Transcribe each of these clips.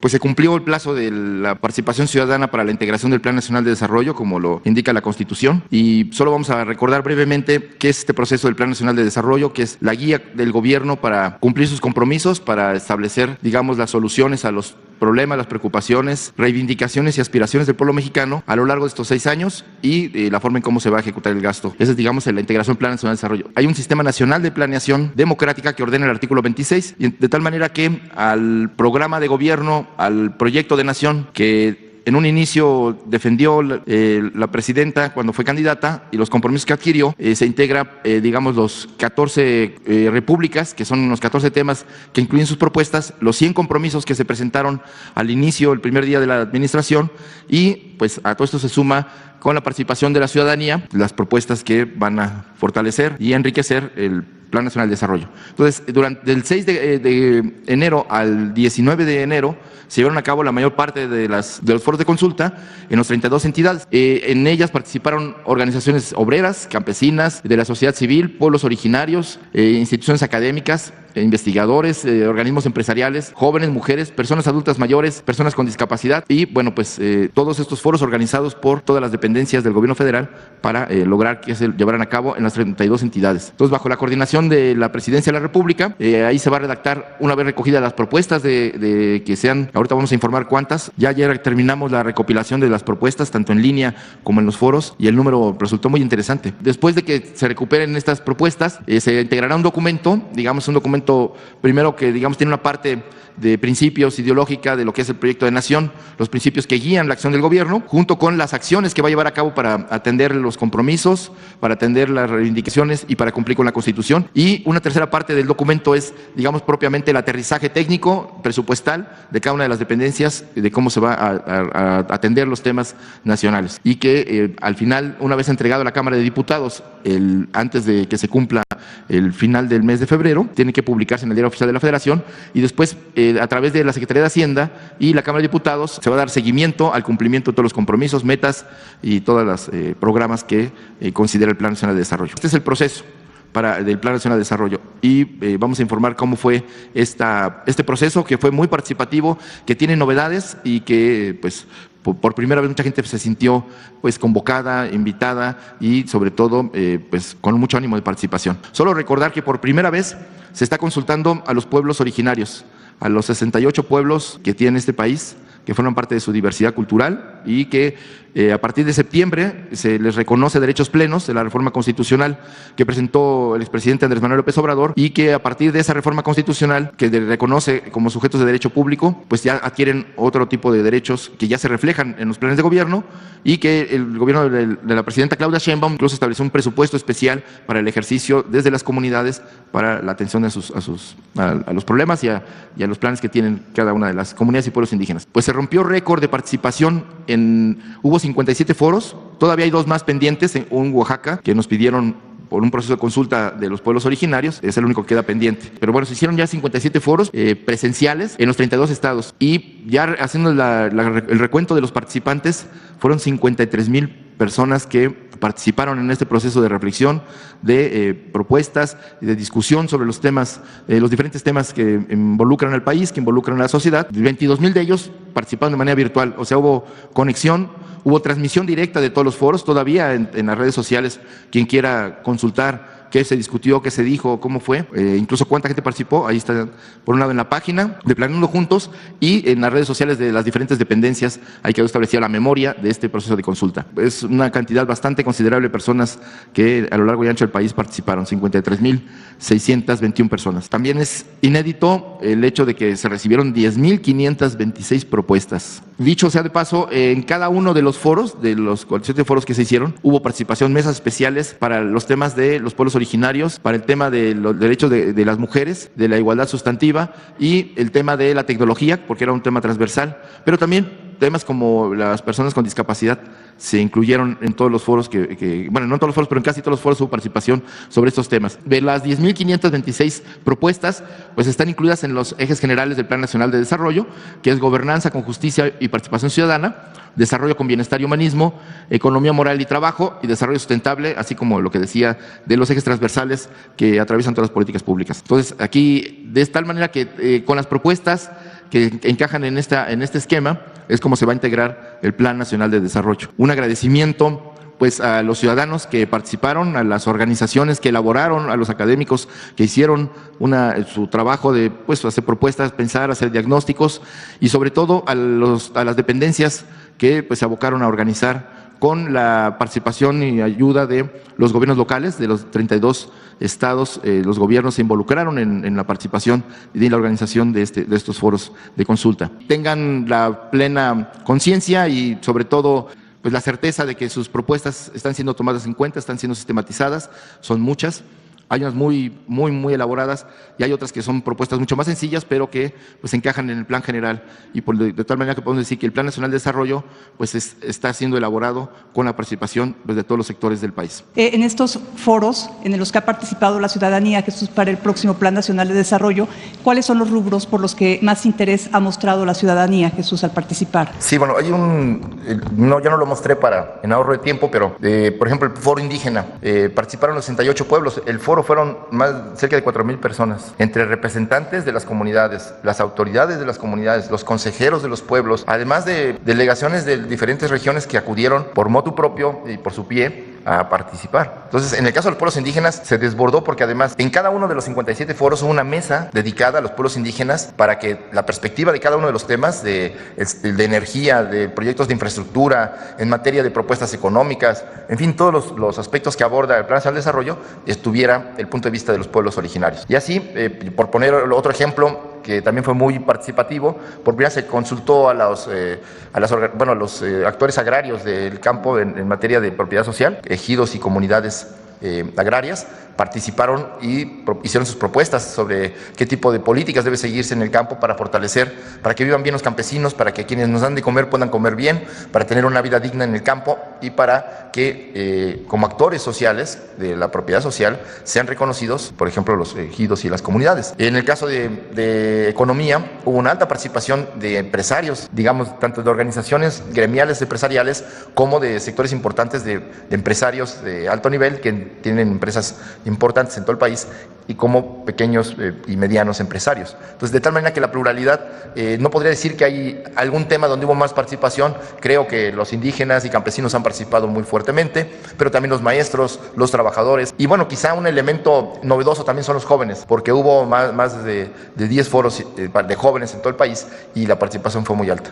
Pues se cumplió el plazo de la participación ciudadana para la integración del Plan Nacional de Desarrollo, como lo indica la Constitución, y solo vamos a recordar brevemente qué es este proceso del Plan Nacional de Desarrollo, que es la guía del gobierno para cumplir sus compromisos, para establecer, digamos, las soluciones a los problemas, las preocupaciones, reivindicaciones y aspiraciones del pueblo mexicano a lo largo de estos 6 años y la forma en cómo se va a ejecutar el gasto. Esa es, digamos, la integración del Plan Nacional de Desarrollo. Hay un sistema nacional de planeación democrática que ordena el artículo 26, y de tal manera que al programa de gobierno, al proyecto de nación que en un inicio defendió la presidenta cuando fue candidata y los compromisos que adquirió, se integra, digamos, los 14 repúblicas, que son los 14 temas que incluyen sus propuestas, los 100 compromisos que se presentaron al inicio, el primer día de la administración, y pues a todo esto se suma, con la participación de la ciudadanía, las propuestas que van a fortalecer y enriquecer el Plan Nacional de Desarrollo. Entonces, durante el 6 de enero al 19 de enero se llevaron a cabo la mayor parte de los foros de consulta en las 32 entidades. En ellas participaron organizaciones obreras, campesinas, de la sociedad civil, pueblos originarios, instituciones académicas, investigadores, organismos empresariales, jóvenes, mujeres, personas adultas mayores, personas con discapacidad y, bueno, pues todos estos foros organizados por todas las dependencias del gobierno federal para lograr que se llevaran a cabo en las 32 entidades. Entonces, bajo la coordinación de la Presidencia de la República, ahí se va a redactar, una vez recogidas las propuestas de que sean, ahorita vamos a informar cuántas, ya ayer terminamos la recopilación de las propuestas, tanto en línea como en los foros, y el número resultó muy interesante. Después de que se recuperen estas propuestas, se integrará un documento, digamos un documento primero que, digamos, tiene una parte de principios ideológica de lo que es el proyecto de nación, los principios que guían la acción del gobierno, junto con las acciones que va a llevar a cabo para atender los compromisos, para atender las reivindicaciones y para cumplir con la Constitución. Y una tercera parte del documento es, digamos, propiamente el aterrizaje técnico, presupuestal de cada una de las dependencias, de cómo se va a atender los temas nacionales. Y que al final, una vez entregado a la Cámara de Diputados, antes de que se cumpla el final del mes de febrero, tiene que publicarse en el Diario Oficial de la Federación, y después a través de la Secretaría de Hacienda y la Cámara de Diputados se va a dar seguimiento al cumplimiento de todos los compromisos, metas y todos los programas que considera el Plan Nacional de Desarrollo. Este es el proceso del Plan Nacional de Desarrollo y vamos a informar cómo fue este proceso, que fue muy participativo, que tiene novedades y que pues por primera vez mucha gente se sintió pues convocada, invitada y sobre todo pues con mucho ánimo de participación. Solo recordar que por primera vez se está consultando a los pueblos originarios, a los 68 pueblos que tiene este país, que forman parte de su diversidad cultural y que a partir de septiembre se les reconoce derechos plenos de la reforma constitucional que presentó el expresidente Andrés Manuel López Obrador, y que a partir de esa reforma constitucional que reconoce como sujetos de derecho público, pues ya adquieren otro tipo de derechos que ya se reflejan en los planes de gobierno, y que el gobierno de la presidenta Claudia Sheinbaum incluso estableció un presupuesto especial para el ejercicio desde las comunidades para la atención a los problemas y a los planes que tienen cada una de las comunidades y pueblos indígenas. Pues se rompió récord de participación, hubo 57 foros, todavía hay 2 más pendientes, un Oaxaca, que nos pidieron por un proceso de consulta de los pueblos originarios, es el único que queda pendiente. Pero bueno, se hicieron ya 57 foros presenciales en los 32 estados, y ya haciendo el recuento de los participantes, fueron 53,000 personas que participaron en este proceso de reflexión, de propuestas y de discusión sobre los temas, los diferentes temas que involucran al país, que involucran a la sociedad. 22,000 de ellos participaron de manera virtual, o sea, hubo conexión, hubo transmisión directa de todos los foros, todavía en las redes sociales, quien quiera consultar qué se discutió, qué se dijo, cómo fue, incluso cuánta gente participó, ahí está, por un lado en la página de Planeando Juntos, y en las redes sociales de las diferentes dependencias ahí quedó establecida la memoria de este proceso de consulta. Es una cantidad bastante considerable de personas que a lo largo y ancho del país participaron, 53,621 personas. También es inédito el hecho de que se recibieron 10,526 propuestas. Dicho sea de paso, en cada uno de los foros, de los 47 foros que se hicieron, hubo participación, mesas especiales para los temas de los pueblos originarios, para el tema de los derechos de las mujeres, de la igualdad sustantiva y el tema de la tecnología, porque era un tema transversal, pero también temas como las personas con discapacidad se incluyeron en todos los foros bueno, no en todos los foros, pero en casi todos los foros hubo participación sobre estos temas. De las 10,526 propuestas, pues están incluidas en los ejes generales del Plan Nacional de Desarrollo, que es gobernanza con justicia y participación ciudadana, desarrollo con bienestar y humanismo, economía moral y trabajo y desarrollo sustentable, así como lo que decía de los ejes transversales que atraviesan todas las políticas públicas. Entonces, aquí, de tal manera que con las propuestas que encajan en este esquema es como se va a integrar el Plan Nacional de Desarrollo. Un agradecimiento pues a los ciudadanos que participaron, a las organizaciones que elaboraron, a los académicos que hicieron su trabajo de pues hacer propuestas, pensar, hacer diagnósticos y sobre todo a las dependencias que pues se abocaron a organizar con la participación y ayuda de los gobiernos locales de los 32 estados. Los gobiernos se involucraron en la participación y en la organización de estos foros de consulta. Tengan la plena conciencia y sobre todo pues la certeza de que sus propuestas están siendo tomadas en cuenta, están siendo sistematizadas, son muchas. Hay unas muy elaboradas y hay otras que son propuestas mucho más sencillas, pero que pues encajan en el plan general y de tal manera que podemos decir que el Plan Nacional de Desarrollo pues está siendo elaborado con la participación pues, de todos los sectores del país. En estos foros en los que ha participado la ciudadanía, Jesús, para el próximo Plan Nacional de Desarrollo, ¿cuáles son los rubros por los que más interés ha mostrado la ciudadanía, Jesús, al participar? Sí, bueno, hay yo no lo mostré en ahorro de tiempo, pero por ejemplo el foro indígena, participaron los 68 pueblos, el foro fueron cerca de 4,000 personas, entre representantes de las comunidades, las autoridades de las comunidades, los consejeros de los pueblos, además de delegaciones de diferentes regiones que acudieron por motu propio y por su pie a participar. Entonces, en el caso de los pueblos indígenas se desbordó porque además en cada uno de los 57 foros hubo una mesa dedicada a los pueblos indígenas para que la perspectiva de cada uno de los temas de energía, de proyectos de infraestructura, en materia de propuestas económicas, en fin, todos los aspectos que aborda el Plan Nacional de Desarrollo estuviera el punto de vista de los pueblos originarios. Y así, por poner otro ejemplo, que también fue muy participativo, por primera vez se consultó a los actores agrarios del campo en materia de propiedad social, ejidos y comunidades agrarias, participaron y hicieron sus propuestas sobre qué tipo de políticas debe seguirse en el campo para fortalecer, para que vivan bien los campesinos, para que quienes nos dan de comer puedan comer bien, para tener una vida digna en el campo y para que como actores sociales de la propiedad social sean reconocidos, por ejemplo, los ejidos y las comunidades. En el caso de economía, hubo una alta participación de empresarios, digamos, tanto de organizaciones gremiales empresariales como de sectores importantes de empresarios de alto nivel que tienen empresas importantes en todo el país y como pequeños y medianos empresarios. Entonces, de tal manera que la pluralidad, no podría decir que hay algún tema donde hubo más participación. Creo que los indígenas y campesinos han participado muy fuertemente, pero también los maestros, los trabajadores. Y bueno, quizá un elemento novedoso también son los jóvenes, porque hubo más de 10 foros de jóvenes en todo el país y la participación fue muy alta.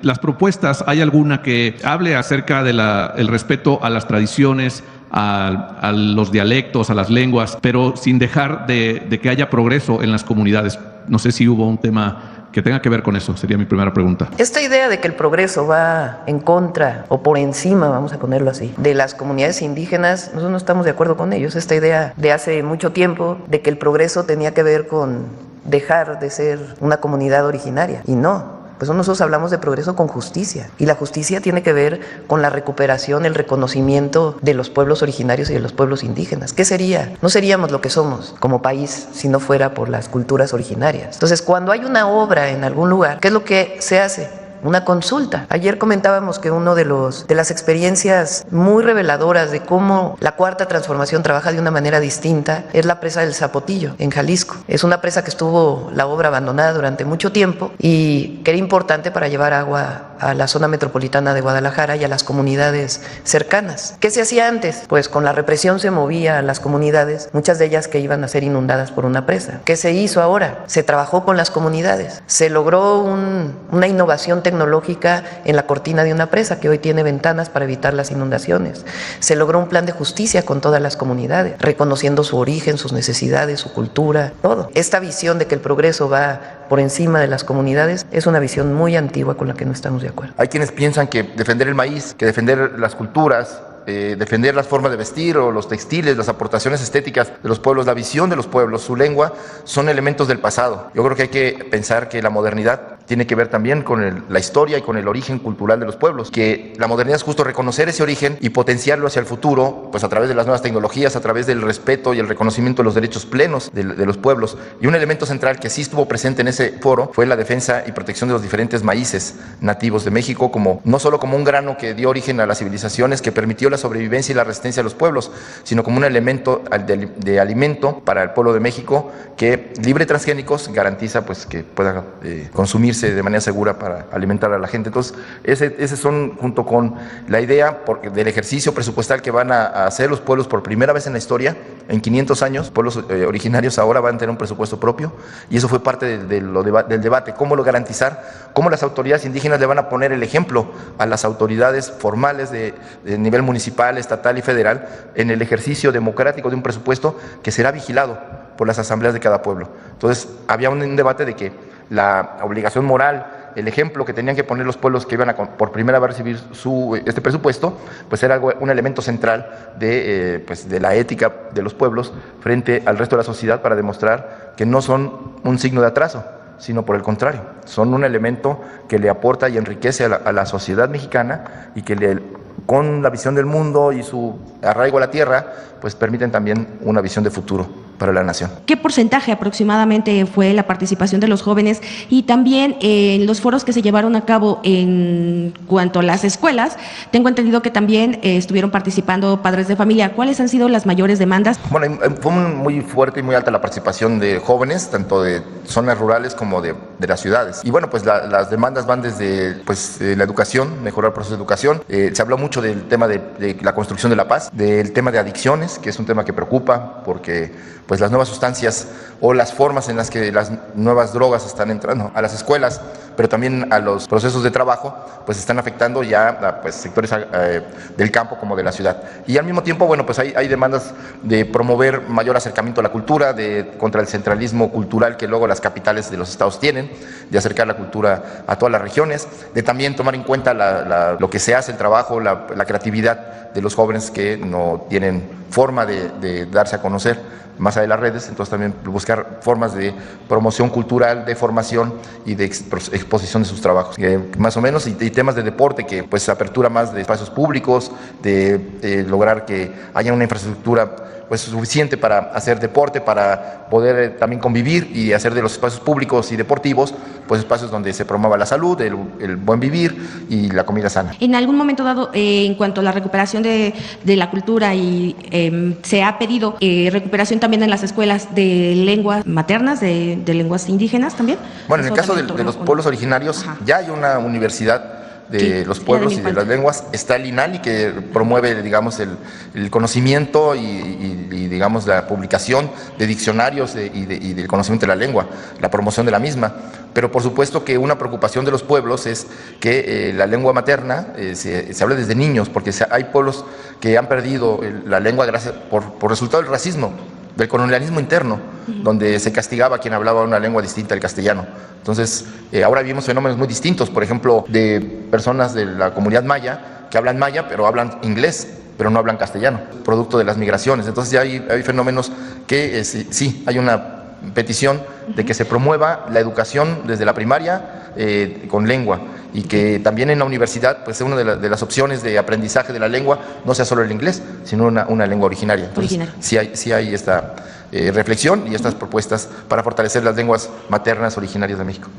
Las propuestas, ¿hay alguna que hable acerca del respeto a las tradiciones, a los dialectos, a las lenguas, pero sin dejar de que haya progreso en las comunidades? No sé si hubo un tema que tenga que ver con eso, sería mi primera pregunta. Esta idea de que el progreso va en contra o por encima, vamos a ponerlo así, de las comunidades indígenas, nosotros no estamos de acuerdo con ellos. Esta idea de hace mucho tiempo de que el progreso tenía que ver con dejar de ser una comunidad originaria, y no. Pues nosotros hablamos de progreso con justicia, y la justicia tiene que ver con la recuperación, el reconocimiento de los pueblos originarios y de los pueblos indígenas. ¿Qué sería? No seríamos lo que somos como país si no fuera por las culturas originarias. Entonces, cuando hay una obra en algún lugar, ¿qué es lo que se hace? Una consulta. Ayer comentábamos que uno de las experiencias muy reveladoras de cómo la Cuarta Transformación trabaja de una manera distinta es la presa del Zapotillo, en Jalisco. Es una presa que estuvo la obra abandonada durante mucho tiempo y que era importante para llevar agua a la zona metropolitana de Guadalajara y a las comunidades cercanas. ¿Qué se hacía antes? Pues con la represión se movía a las comunidades, muchas de ellas que iban a ser inundadas por una presa. ¿Qué se hizo ahora? Se trabajó con las comunidades. Se logró una innovación tecnológica en la cortina de una presa que hoy tiene ventanas para evitar las inundaciones. Se logró un plan de justicia con todas las comunidades, reconociendo su origen, sus necesidades, su cultura, todo. Esta visión de que el progreso va por encima de las comunidades es una visión muy antigua con la que no estamos de acuerdo. Hay quienes piensan que defender el maíz, que defender las culturas, defender las formas de vestir o los textiles, las aportaciones estéticas de los pueblos, la visión de los pueblos, su lengua, son elementos del pasado. Yo creo que hay que pensar que la modernidad tiene que ver también con la historia y con el origen cultural de los pueblos, que la modernidad es justo reconocer ese origen y potenciarlo hacia el futuro, pues a través de las nuevas tecnologías, a través del respeto y el reconocimiento de los derechos plenos de los pueblos. Y un elemento central que sí estuvo presente en ese foro fue la defensa y protección de los diferentes maíces nativos de México, no solo como un grano que dio origen a las civilizaciones, que permitió la sobrevivencia y la resistencia de los pueblos, sino como un elemento de alimento para el pueblo de México que, libre de transgénicos, garantiza pues que pueda consumirse de manera segura para alimentar a la gente. Entonces, ese son, junto con la idea del ejercicio presupuestal que van a hacer los pueblos por primera vez en la historia, en 500 años, pueblos originarios ahora van a tener un presupuesto propio, y eso fue parte del debate, cómo lo garantizar, cómo las autoridades indígenas le van a poner el ejemplo a las autoridades formales de nivel municipal, estatal y federal en el ejercicio democrático de un presupuesto que será vigilado por las asambleas de cada pueblo. Entonces, había un debate de que la obligación moral, el ejemplo que tenían que poner los pueblos que iban a por primera vez recibir este presupuesto, pues era un elemento central de la ética de los pueblos frente al resto de la sociedad, para demostrar que no son un signo de atraso, sino por el contrario, son un elemento que le aporta y enriquece a la sociedad mexicana, y que con la visión del mundo y su arraigo a la tierra, pues permiten también una visión de futuro para la nación. ¿Qué porcentaje aproximadamente fue la participación de los jóvenes? Y también en los foros que se llevaron a cabo en cuanto a las escuelas, tengo entendido que también estuvieron participando padres de familia. ¿Cuáles han sido las mayores demandas? Bueno, fue muy fuerte y muy alta la participación de jóvenes, tanto de zonas rurales como de las ciudades. Y bueno, pues las demandas van desde la educación, mejorar el proceso de educación. Se habló mucho del tema de la construcción de la paz, del tema de adicciones, que es un tema que preocupa, porque pues las nuevas sustancias o las formas en las que las nuevas drogas están entrando a las escuelas, pero también a los procesos de trabajo, pues están afectando ya a sectores del campo como de la ciudad. Y al mismo tiempo, bueno, pues hay demandas de promover mayor acercamiento a la cultura, contra el centralismo cultural que luego las capitales de los estados tienen, de acercar la cultura a todas las regiones, de también tomar en cuenta lo que se hace, el trabajo, la creatividad de los jóvenes que no tienen forma de darse a conocer más allá de las redes. Entonces también buscar formas de promoción cultural, de formación y de exposición de sus trabajos, más o menos, y temas de deporte, que pues apertura más de espacios públicos, de lograr que haya una infraestructura pues suficiente para hacer deporte, para poder también convivir y hacer de los espacios públicos y deportivos pues espacios donde se promueva la salud, el buen vivir y la comida sana. En algún momento dado, en cuanto a la recuperación de la cultura, y se ha pedido recuperación también en las escuelas de lenguas maternas, de lenguas indígenas también. Bueno, en el caso de los pueblos originarios, ya hay una universidad de los pueblos y de las lenguas. Está el INALI, que promueve, digamos, el conocimiento y digamos, la publicación de diccionarios y del conocimiento de la lengua, la promoción de la misma. Pero por supuesto que una preocupación de los pueblos es que la lengua materna se hable desde niños, porque hay pueblos que han perdido la lengua por resultado del racismo, del colonialismo interno, donde se castigaba a quien hablaba una lengua distinta al castellano. Entonces, ahora vivimos fenómenos muy distintos, por ejemplo, de personas de la comunidad maya que hablan maya, pero hablan inglés, pero no hablan castellano, producto de las migraciones. Entonces ya hay fenómenos que sí, hay una petición de que se promueva la educación desde la primaria con lengua, y que también en la universidad pues una de las opciones de aprendizaje de la lengua no sea solo el inglés, sino una lengua originaria. Entonces sí hay esta reflexión y estas propuestas para fortalecer las lenguas maternas originarias de México.